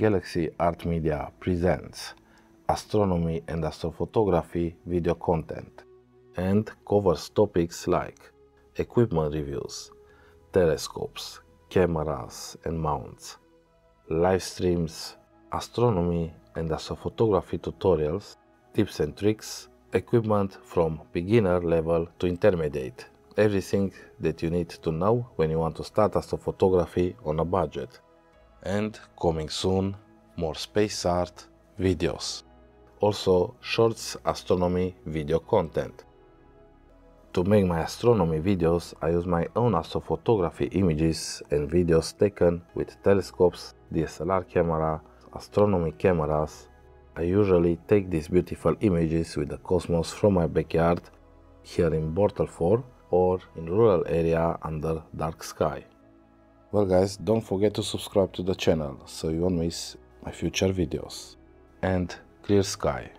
Galaxy Art Media presents Astronomy and Astrophotography video content and covers topics like equipment reviews, telescopes, cameras and mounts, live streams, astronomy and astrophotography tutorials, tips and tricks, equipment from beginner level to intermediate. Everything that you need to know when you want to start astrophotography on a budget. And coming soon, more space art videos. Also shorts astronomy video content. To make my astronomy videos, I use my own astrophotography images and videos taken with telescopes, DSLR camera, astronomy cameras. I usually take these beautiful images with the cosmos from my backyard here in Bortel 4 or in rural area under dark sky. Well guys, don't forget to subscribe to the channel so you won't miss my future videos. And clear sky.